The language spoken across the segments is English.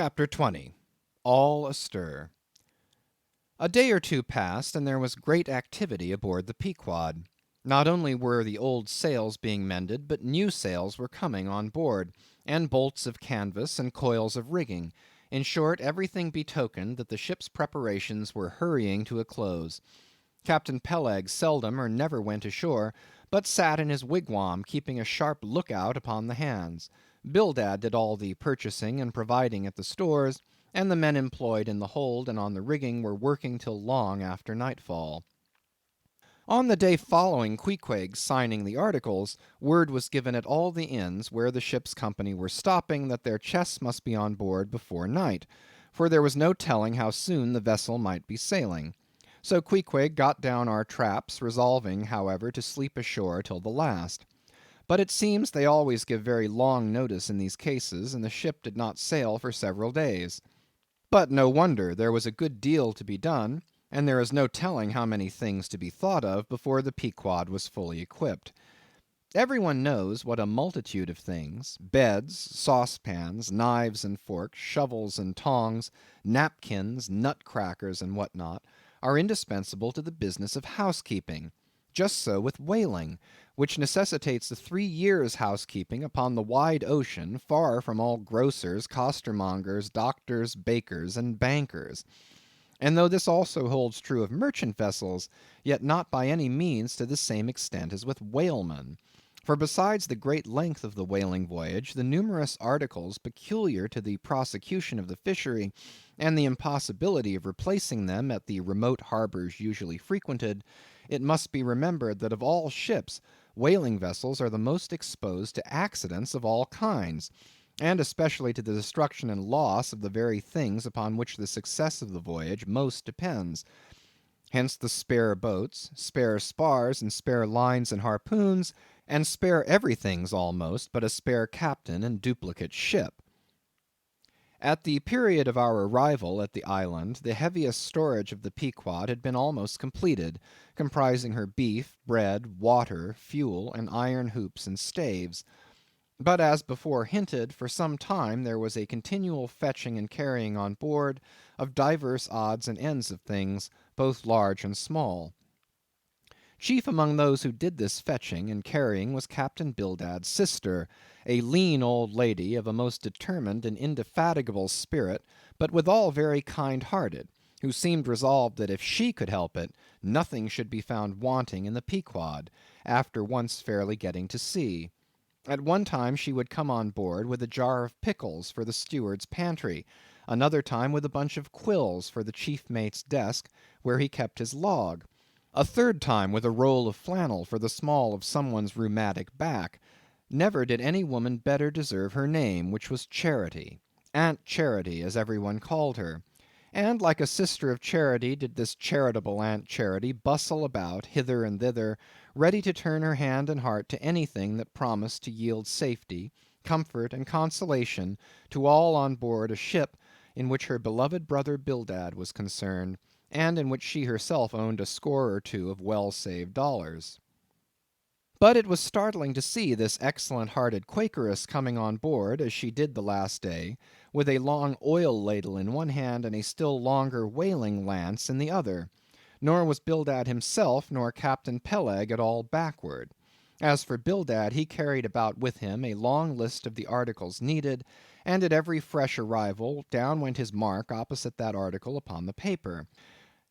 Chapter 20. All Astir. A day or two passed, and there was great activity aboard the Pequod. Not only were the old sails being mended, but new sails were coming on board, and bolts of canvas and coils of rigging. In short, everything betokened that the ship's preparations were hurrying to a close. Captain Peleg seldom or never went ashore, but sat in his wigwam keeping a sharp look-out upon the hands. Bildad did all the purchasing and providing at the stores, and the men employed in the hold and on the rigging were working till long after nightfall. On the day following Queequeg's signing the articles, word was given at all the inns where the ship's company were stopping that their chests must be on board before night, for there was no telling how soon the vessel might be sailing. So Queequeg got down our traps, resolving, however, to sleep ashore till the last. But it seems they always give very long notice in these cases, and the ship did not sail for several days. But no wonder, there was a good deal to be done, and there is no telling how many things to be thought of before the Pequod was fully equipped. Every one knows what a multitude of things, beds, saucepans, knives and forks, shovels and tongs, napkins, nut-crackers, and what not, are indispensable to the business of housekeeping. Just so with whaling, which necessitates a 3 years' housekeeping upon the wide ocean, far from all grocers, costermongers, doctors, bakers, and bankers. And though this also holds true of merchant vessels, yet not by any means to the same extent as with whalemen. For besides the great length of the whaling voyage, the numerous articles peculiar to the prosecution of the fishery, and the impossibility of replacing them at the remote harbors usually frequented, it must be remembered that of all ships, whaling vessels are the most exposed to accidents of all kinds, and especially to the destruction and loss of the very things upon which the success of the voyage most depends. Hence the spare boats, spare spars, and spare lines and harpoons, and spare everythings almost but a spare captain and duplicate ship. At the period of our arrival at the island, the heaviest storage of the Pequod had been almost completed, comprising her beef, bread, water, fuel, and iron hoops and staves. But as before hinted, for some time there was a continual fetching and carrying on board of divers odds and ends of things, both large and small. Chief among those who did this fetching and carrying was Captain Bildad's sister, a lean old lady of a most determined and indefatigable spirit, but withal very kind-hearted, who seemed resolved that if she could help it, nothing should be found wanting in the Pequod, after once fairly getting to sea. At one time she would come on board with a jar of pickles for the steward's pantry, another time with a bunch of quills for the chief mate's desk, where he kept his log, a third time with a roll of flannel for the small of some one's rheumatic back. Never did any woman better deserve her name, which was Charity, Aunt Charity, as every one called her. And like a sister of charity did this charitable Aunt Charity bustle about hither and thither, ready to turn her hand and heart to anything that promised to yield safety, comfort, and consolation to all on board a ship in which her beloved brother Bildad was concerned, and in which she herself owned a score or two of well-saved dollars. But it was startling to see this excellent-hearted Quakeress coming on board, as she did the last day, with a long oil ladle in one hand and a still longer whaling lance in the other. Nor was Bildad himself nor Captain Peleg at all backward. As for Bildad, he carried about with him a long list of the articles needed, and at every fresh arrival down went his mark opposite that article upon the paper.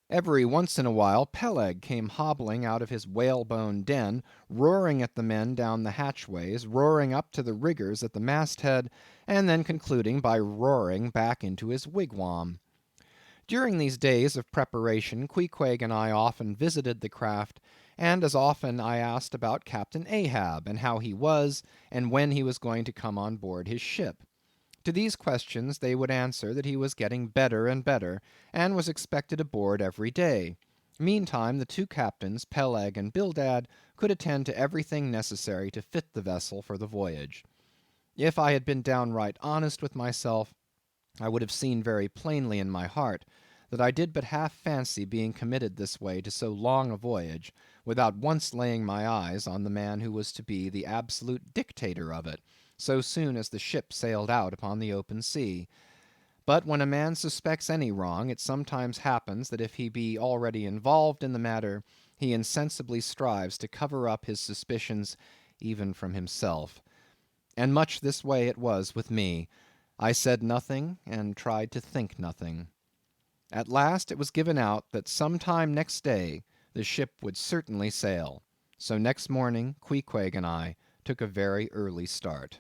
Every once in a while Peleg came hobbling out of his whalebone den, roaring at the men down the hatchways, roaring up to the riggers at the masthead, and then concluding by roaring back into his wigwam. During these days of preparation, Queequeg and I often visited the craft, and as often I asked about Captain Ahab, and how he was, and when he was going to come on board his ship. To these questions they would answer that he was getting better and better, and was expected aboard every day. Meantime the two captains, Peleg and Bildad, could attend to everything necessary to fit the vessel for the voyage. If I had been downright honest with myself, I would have seen very plainly in my heart that I did but half fancy being committed this way to so long a voyage, without once laying my eyes on the man who was to be the absolute dictator of it, so soon as the ship sailed out upon the open sea. But when a man suspects any wrong, it sometimes happens that if he be already involved in the matter, he insensibly strives to cover up his suspicions even from himself. And much this way it was with me. I said nothing, and tried to think nothing. At last it was given out that some time next day the ship would certainly sail. So next morning Queequeg and I took a very early start.